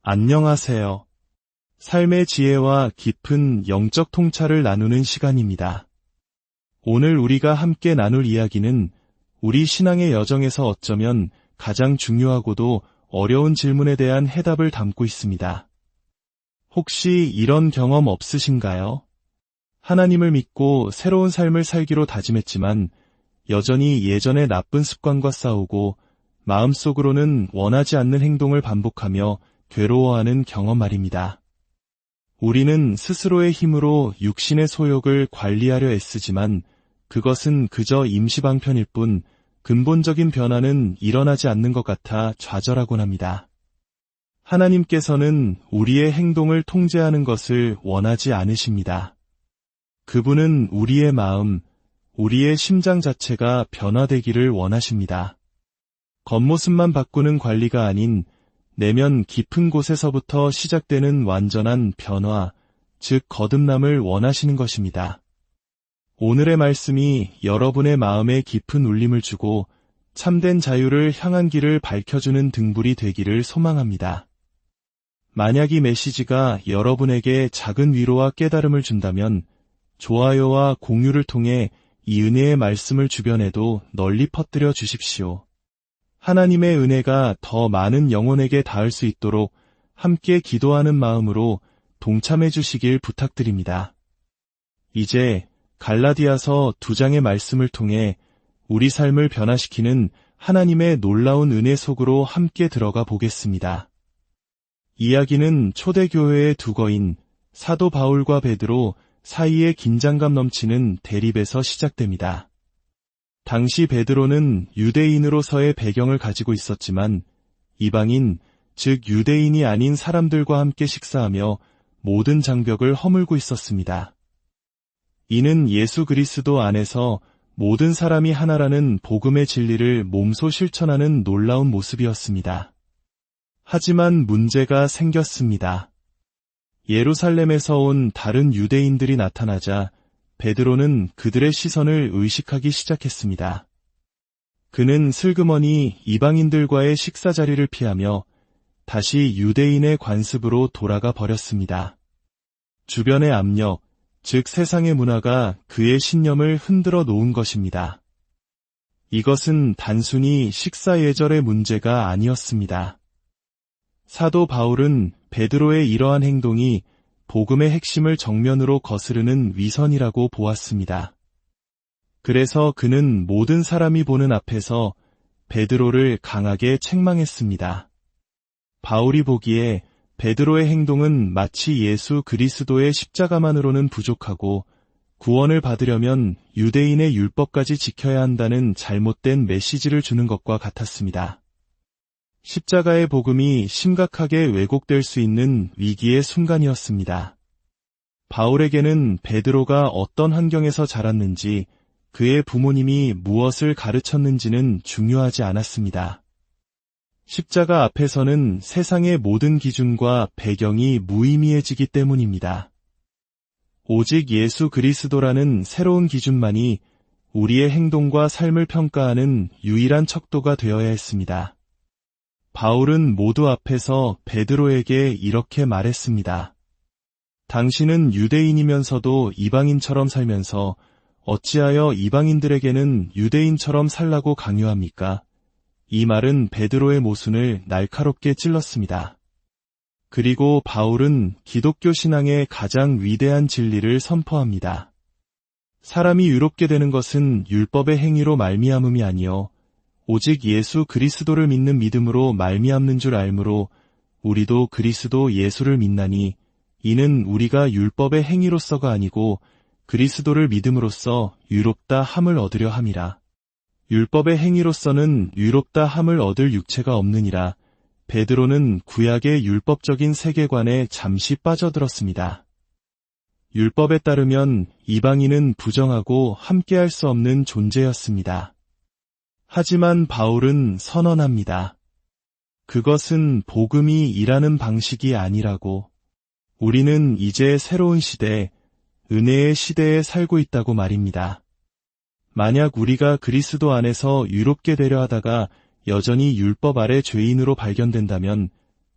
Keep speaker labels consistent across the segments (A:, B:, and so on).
A: 안녕하세요. 삶의 지혜와 깊은 영적 통찰을 나누는 시간입니다. 오늘 우리가 함께 나눌 이야기는 우리 신앙의 여정에서 어쩌면 가장 중요하고도 어려운 질문에 대한 해답을 담고 있습니다. 혹시 이런 경험 없으신가요? 하나님을 믿고 새로운 삶을 살기로 다짐했지만 여전히 예전의 나쁜 습관과 싸우고 마음속으로는 원하지 않는 행동을 반복하며 괴로워하는 경험 말입니다. 우리는 스스로의 힘으로 육신의 소욕을 관리하려 애쓰지만 그것은 그저 임시방편일 뿐 근본적인 변화는 일어나지 않는 것 같아 좌절하곤 합니다. 하나님께서는 우리의 행동을 통제하는 것을 원하지 않으십니다. 그분은 우리의 마음, 우리의 심장 자체가 변화되기를 원하십니다. 겉모습만 바꾸는 관리가 아닌 내면 깊은 곳에서부터 시작되는 완전한 변화, 즉 거듭남을 원하시는 것입니다. 오늘의 말씀이 여러분의 마음에 깊은 울림을 주고 참된 자유를 향한 길을 밝혀주는 등불이 되기를 소망합니다. 만약 이 메시지가 여러분에게 작은 위로와 깨달음을 준다면 좋아요와 공유를 통해 이 은혜의 말씀을 주변에도 널리 퍼뜨려 주십시오. 하나님의 은혜가 더 많은 영혼에게 닿을 수 있도록 함께 기도하는 마음으로 동참해 주시길 부탁드립니다. 이제 갈라디아서 2장의 말씀을 통해 우리 삶을 변화시키는 하나님의 놀라운 은혜 속으로 함께 들어가 보겠습니다. 이야기는 초대교회의 두 거인 사도 바울과 베드로 사이에 긴장감 넘치는 대립에서 시작됩니다. 당시 베드로는 유대인으로서의 배경을 가지고 있었지만 이방인, 즉 유대인이 아닌 사람들과 함께 식사하며 모든 장벽을 허물고 있었습니다. 이는 예수 그리스도 안에서 모든 사람이 하나라는 복음의 진리를 몸소 실천하는 놀라운 모습이었습니다. 하지만 문제가 생겼습니다. 예루살렘에서 온 다른 유대인들이 나타나자 베드로는 그들의 시선을 의식하기 시작했습니다. 그는 슬그머니 이방인들과의 식사 자리를 피하며 다시 유대인의 관습으로 돌아가 버렸습니다. 주변의 압력, 즉 세상의 문화가 그의 신념을 흔들어 놓은 것입니다. 이것은 단순히 식사 예절의 문제가 아니었습니다. 사도 바울은 베드로의 이러한 행동이 복음의 핵심을 정면으로 거스르는 위선이라고 보았습니다. 그래서 그는 모든 사람이 보는 앞에서 베드로를 강하게 책망했습니다. 바울이 보기에 베드로의 행동은 마치 예수 그리스도의 십자가만으로는 부족하고 구원을 받으려면 유대인의 율법까지 지켜야 한다는 잘못된 메시지를 주는 것과 같았습니다. 십자가의 복음이 심각하게 왜곡될 수 있는 위기의 순간이었습니다. 바울에게는 베드로가 어떤 환경에서 자랐는지, 그의 부모님이 무엇을 가르쳤는지는 중요하지 않았습니다. 십자가 앞에서는 세상의 모든 기준과 배경이 무의미해지기 때문입니다. 오직 예수 그리스도라는 새로운 기준만이 우리의 행동과 삶을 평가하는 유일한 척도가 되어야 했습니다. 바울은 모두 앞에서 베드로에게 이렇게 말했습니다. 당신은 유대인이면서도 이방인처럼 살면서 어찌하여 이방인들에게는 유대인처럼 살라고 강요합니까? 이 말은 베드로의 모순을 날카롭게 찔렀습니다. 그리고 바울은 기독교 신앙의 가장 위대한 진리를 선포합니다. 사람이 의롭게 되는 것은 율법의 행위로 말미암음이 아니요 오직 예수 그리스도를 믿는 믿음으로 말미암는 줄 알므로 우리도 그리스도 예수를 믿나니 이는 우리가 율법의 행위로서가 아니고 그리스도를 믿음으로써 의롭다 함을 얻으려 함이라. 율법의 행위로서는 의롭다 함을 얻을 육체가 없느니라. 베드로는 구약의 율법적인 세계관에 잠시 빠져들었습니다. 율법에 따르면 이방인은 부정하고 함께할 수 없는 존재였습니다. 하지만 바울은 선언합니다. 그것은 복음이 일하는 방식이 아니라고. 우리는 이제 새로운 시대, 은혜의 시대에 살고 있다고 말입니다. 만약 우리가 그리스도 안에서 의롭게 되려 하다가 여전히 율법 아래 죄인으로 발견된다면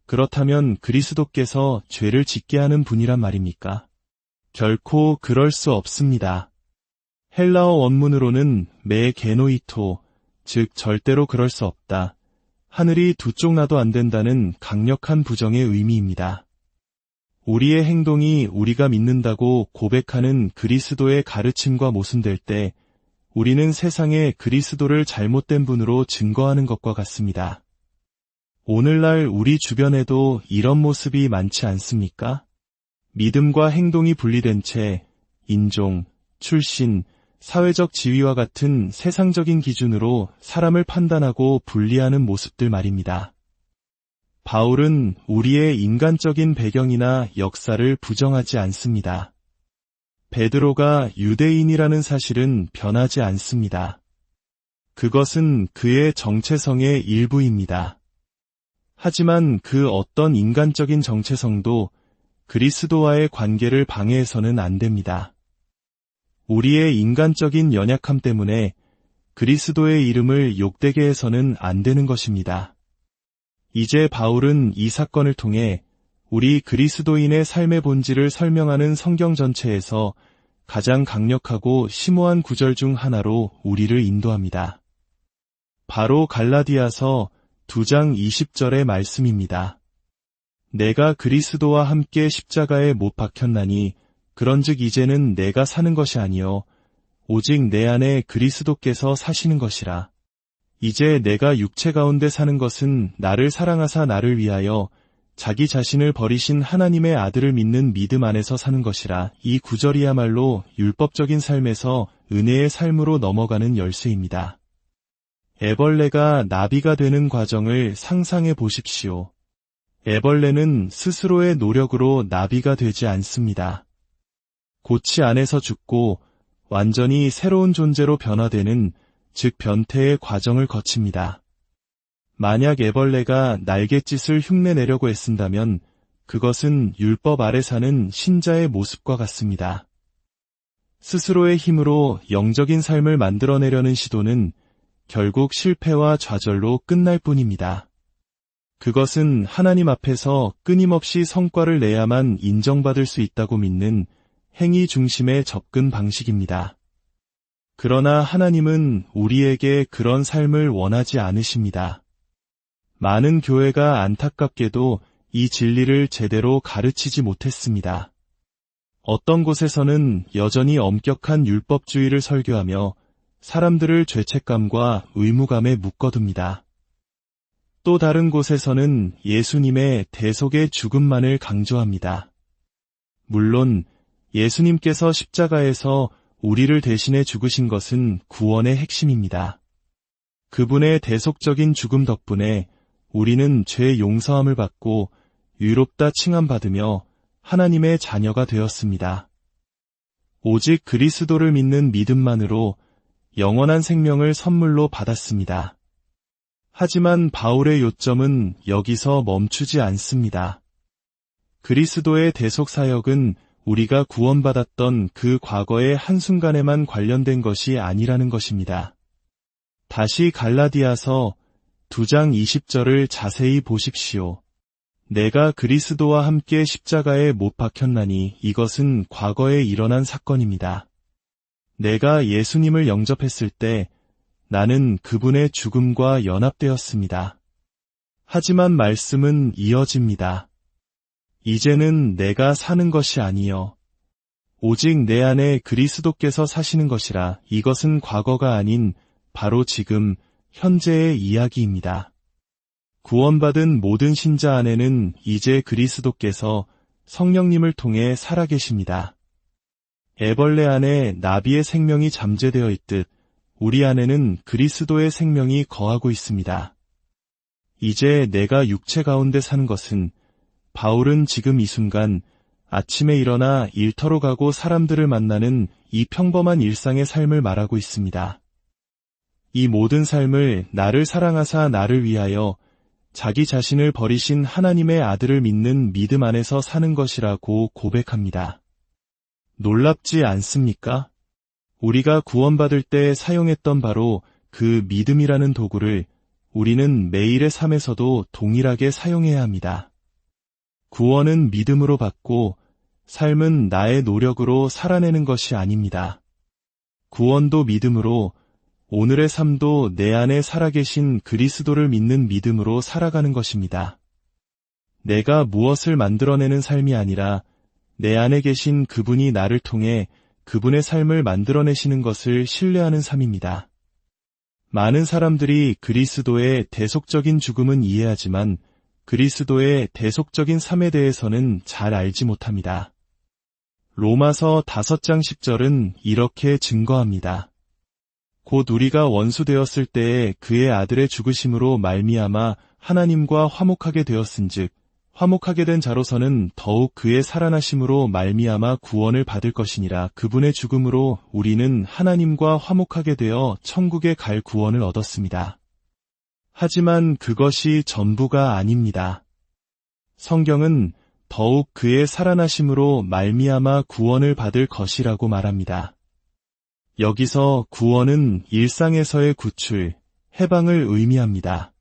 A: 그렇다면 그리스도께서 죄를 짓게 하는 분이란 말입니까? 결코 그럴 수 없습니다. 헬라어 원문으로는 매 게노이토, 즉 절대로 그럴 수 없다. 하늘이 두 쪽 나도 안 된다는 강력한 부정의 의미입니다. 우리의 행동이 우리가 믿는다고 고백하는 그리스도의 가르침과 모순될 때 우리는 세상에 그리스도를 잘못된 분으로 증거하는 것과 같습니다. 오늘날 우리 주변에도 이런 모습이 많지 않습니까? 믿음과 행동이 분리된 채 인종, 출신, 사회적 지위와 같은 세상적인 기준으로 사람을 판단하고 분리하는 모습들 말입니다. 바울은 우리의 인간적인 배경이나 역사를 부정하지 않습니다. 베드로가 유대인이라는 사실은 변하지 않습니다. 그것은 그의 정체성의 일부입니다. 하지만 그 어떤 인간적인 정체성도 그리스도와의 관계를 방해해서는 안 됩니다. 우리의 인간적인 연약함 때문에 그리스도의 이름을 욕되게 해서는 안 되는 것입니다. 이제 바울은 이 사건을 통해 우리 그리스도인의 삶의 본질을 설명하는 성경 전체에서 가장 강력하고 심오한 구절 중 하나로 우리를 인도합니다. 바로 갈라디아서 2장 20절의 말씀입니다. 내가 그리스도와 함께 십자가에 못 박혔나니 그런즉 이제는 내가 사는 것이 아니요 오직 내 안에 그리스도께서 사시는 것이라. 이제 내가 육체 가운데 사는 것은 나를 사랑하사 나를 위하여 자기 자신을 버리신 하나님의 아들을 믿는 믿음 안에서 사는 것이라. 이 구절이야말로 율법적인 삶에서 은혜의 삶으로 넘어가는 열쇠입니다. 애벌레가 나비가 되는 과정을 상상해 보십시오. 애벌레는 스스로의 노력으로 나비가 되지 않습니다. 고치 안에서 죽고 완전히 새로운 존재로 변화되는, 즉 변태의 과정을 거칩니다. 만약 애벌레가 날갯짓을 흉내내려고 애쓴다면 그것은 율법 아래 사는 신자의 모습과 같습니다. 스스로의 힘으로 영적인 삶을 만들어내려는 시도는 결국 실패와 좌절로 끝날 뿐입니다. 그것은 하나님 앞에서 끊임없이 성과를 내야만 인정받을 수 있다고 믿는 행위 중심의 접근 방식입니다. 그러나 하나님은 우리에게 그런 삶을 원하지 않으십니다. 많은 교회가 안타깝게도 이 진리를 제대로 가르치지 못했습니다. 어떤 곳에서는 여전히 엄격한 율법주의를 설교하며 사람들을 죄책감과 의무감에 묶어둡니다. 또 다른 곳에서는 예수님의 대속의 죽음만을 강조합니다. 물론 예수님께서 십자가에서 우리를 대신해 죽으신 것은 구원의 핵심입니다. 그분의 대속적인 죽음 덕분에 우리는 죄 용서함을 받고 의롭다 칭함받으며 하나님의 자녀가 되었습니다. 오직 그리스도를 믿는 믿음만으로 영원한 생명을 선물로 받았습니다. 하지만 바울의 요점은 여기서 멈추지 않습니다. 그리스도의 대속 사역은 우리가 구원받았던 그 과거의 한순간에만 관련된 것이 아니라는 것입니다. 다시 갈라디아서 2장 20절을 자세히 보십시오. 내가 그리스도와 함께 십자가에 못 박혔나니 이것은 과거에 일어난 사건입니다. 내가 예수님을 영접했을 때 나는 그분의 죽음과 연합되었습니다. 하지만 말씀은 이어집니다. 이제는 내가 사는 것이 아니요 오직 내 안에 그리스도께서 사시는 것이라. 이것은 과거가 아닌 바로 지금 현재의 이야기입니다. 구원받은 모든 신자 안에는 이제 그리스도께서 성령님을 통해 살아계십니다. 애벌레 안에 나비의 생명이 잠재되어 있듯 우리 안에는 그리스도의 생명이 거하고 있습니다. 이제 내가 육체 가운데 사는 것은 바울은 지금 이 순간 아침에 일어나 일터로 가고 사람들을 만나는 이 평범한 일상의 삶을 말하고 있습니다. 이 모든 삶을 나를 사랑하사 나를 위하여 자기 자신을 버리신 하나님의 아들을 믿는 믿음 안에서 사는 것이라고 고백합니다. 놀랍지 않습니까? 우리가 구원받을 때 사용했던 바로 그 믿음이라는 도구를 우리는 매일의 삶에서도 동일하게 사용해야 합니다. 구원은 믿음으로 받고 삶은 나의 노력으로 살아내는 것이 아닙니다. 구원도 믿음으로, 오늘의 삶도 내 안에 살아계신 그리스도를 믿는 믿음으로 살아가는 것입니다. 내가 무엇을 만들어내는 삶이 아니라 내 안에 계신 그분이 나를 통해 그분의 삶을 만들어내시는 것을 신뢰하는 삶입니다. 많은 사람들이 그리스도의 대속적인 죽음은 이해하지만 그리스도의 대속적인 삶에 대해서는 잘 알지 못합니다. 로마서 5장 10절은 이렇게 증거합니다. 곧 우리가 원수되었을 때에 그의 아들의 죽으심으로 말미암아 하나님과 화목하게 되었은즉 화목하게 된 자로서는 더욱 그의 살아나심으로 말미암아 구원을 받을 것이니라. 그분의 죽음으로 우리는 하나님과 화목하게 되어 천국에 갈 구원을 얻었습니다. 하지만 그것이 전부가 아닙니다. 성경은 더욱 그의 살아나심으로 말미암아 구원을 받을 것이라고 말합니다. 여기서 구원은 일상에서의 구출, 해방을 의미합니다.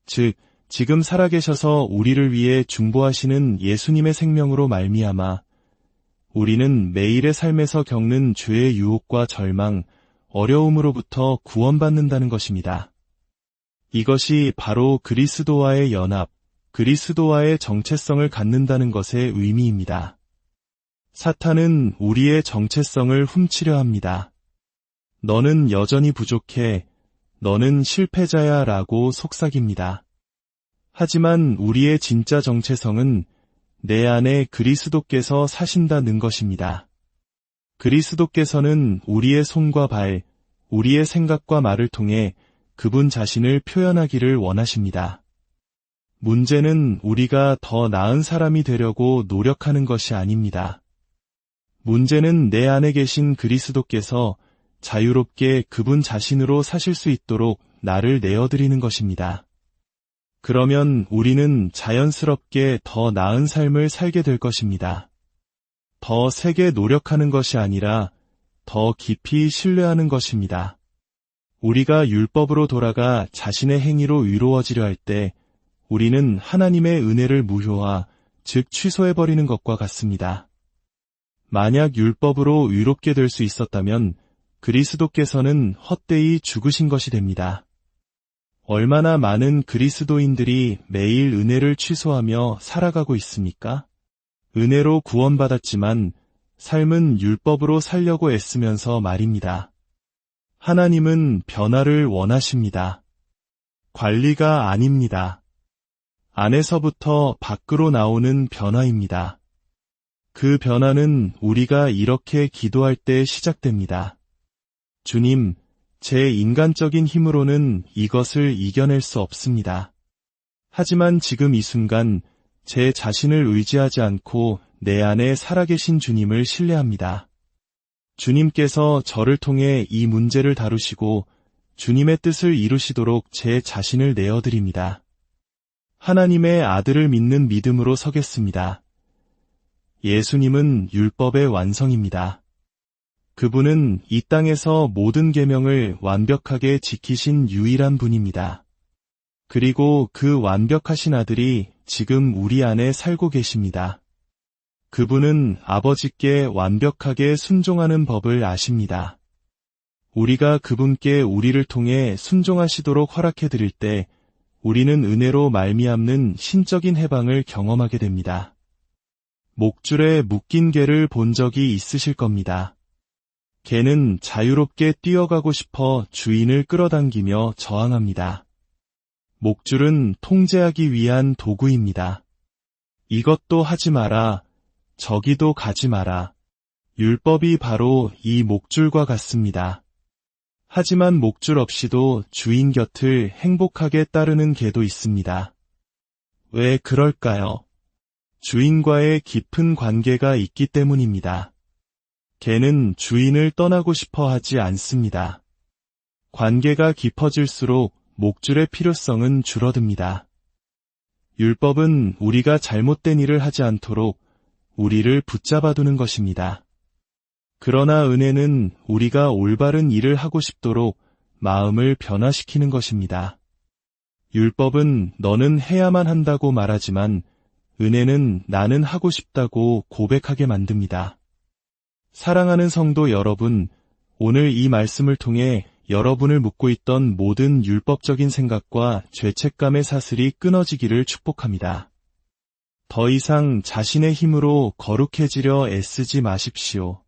A: 즉, 지금 살아계셔서 우리를 위해 중보하시는 예수님의 생명으로 말미암아 우리는 매일의 삶에서 겪는 죄의 유혹과 절망, 어려움으로부터 구원받는다는 것입니다. 이것이 바로 그리스도와의 연합, 그리스도와의 정체성을 갖는다는 것의 의미입니다. 사탄은 우리의 정체성을 훔치려 합니다. 너는 여전히 부족해, 너는 실패자야 라고 속삭입니다. 하지만 우리의 진짜 정체성은 내 안에 그리스도께서 사신다는 것입니다. 그리스도께서는 우리의 손과 발, 우리의 생각과 말을 통해 그분 자신을 표현하기를 원하십니다. 문제는 우리가 더 나은 사람이 되려고 노력하는 것이 아닙니다. 문제는 내 안에 계신 그리스도께서 자유롭게 그분 자신으로 사실 수 있도록 나를 내어드리는 것입니다. 그러면 우리는 자연스럽게 더 나은 삶을 살게 될 것입니다. 더 세게 노력하는 것이 아니라 더 깊이 신뢰하는 것입니다. 우리가 율법으로 돌아가 자신의 행위로 의로워지려 할 때 우리는 하나님의 은혜를 무효화, 즉 취소해버리는 것과 같습니다. 만약 율법으로 의롭게 될 수 있었다면 그리스도께서는 헛되이 죽으신 것이 됩니다. 얼마나 많은 그리스도인들이 매일 은혜를 취소하며 살아가고 있습니까? 은혜로 구원받았지만 삶은 율법으로 살려고 애쓰면서 말입니다. 하나님은 변화를 원하십니다. 관리가 아닙니다. 안에서부터 밖으로 나오는 변화입니다. 그 변화는 우리가 이렇게 기도할 때 시작됩니다. 주님, 제 인간적인 힘으로는 이것을 이겨낼 수 없습니다. 하지만 지금 이 순간 제 자신을 의지하지 않고 내 안에 살아계신 주님을 신뢰합니다. 주님께서 저를 통해 이 문제를 다루시고 주님의 뜻을 이루시도록 제 자신을 내어드립니다. 하나님의 아들을 믿는 믿음으로 서겠습니다. 예수님은 율법의 완성입니다. 그분은 이 땅에서 모든 계명을 완벽하게 지키신 유일한 분입니다. 그리고 그 완벽하신 아들이 지금 우리 안에 살고 계십니다. 그분은 아버지께 완벽하게 순종하는 법을 아십니다. 우리가 그분께 우리를 통해 순종하시도록 허락해 드릴 때 우리는 은혜로 말미암는 신적인 해방을 경험하게 됩니다. 목줄에 묶인 개를 본 적이 있으실 겁니다. 개는 자유롭게 뛰어가고 싶어 주인을 끌어당기며 저항합니다. 목줄은 통제하기 위한 도구입니다. 이것도 하지 마라, 저기도 가지 마라. 율법이 바로 이 목줄과 같습니다. 하지만 목줄 없이도 주인 곁을 행복하게 따르는 개도 있습니다. 왜 그럴까요? 주인과의 깊은 관계가 있기 때문입니다. 개는 주인을 떠나고 싶어 하지 않습니다. 관계가 깊어질수록 목줄의 필요성은 줄어듭니다. 율법은 우리가 잘못된 일을 하지 않도록 우리를 붙잡아두는 것입니다. 그러나 은혜는 우리가 올바른 일을 하고 싶도록 마음을 변화시키는 것입니다. 율법은 너는 해야만 한다고 말하지만 은혜는 나는 하고 싶다고 고백하게 만듭니다. 사랑하는 성도 여러분, 오늘 이 말씀을 통해 여러분을 묶고 있던 모든 율법적인 생각과 죄책감의 사슬이 끊어지기를 축복합니다. 더 이상 자신의 힘으로 거룩해지려 애쓰지 마십시오.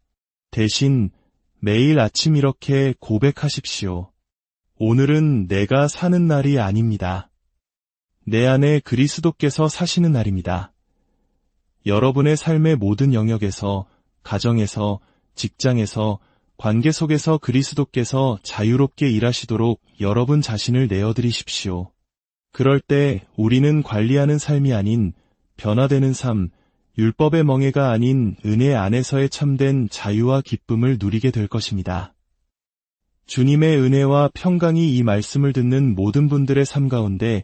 A: 대신 매일 아침 이렇게 고백하십시오. 오늘은 내가 사는 날이 아닙니다. 내 안에 그리스도께서 사시는 날입니다. 여러분의 삶의 모든 영역에서, 가정에서, 직장에서, 관계 속에서 그리스도께서 자유롭게 일하시도록 여러분 자신을 내어드리십시오. 그럴 때 우리는 관리하는 삶이 아닌 변화되는 삶, 율법의 멍해가 아닌 은혜 안에서의 참된 자유와 기쁨을 누리게 될 것입니다. 주님의 은혜와 평강이 이 말씀을 듣는 모든 분들의 삶 가운데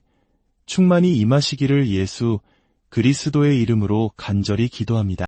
A: 충만히 임하시기를 예수 그리스도의 이름으로 간절히 기도합니다.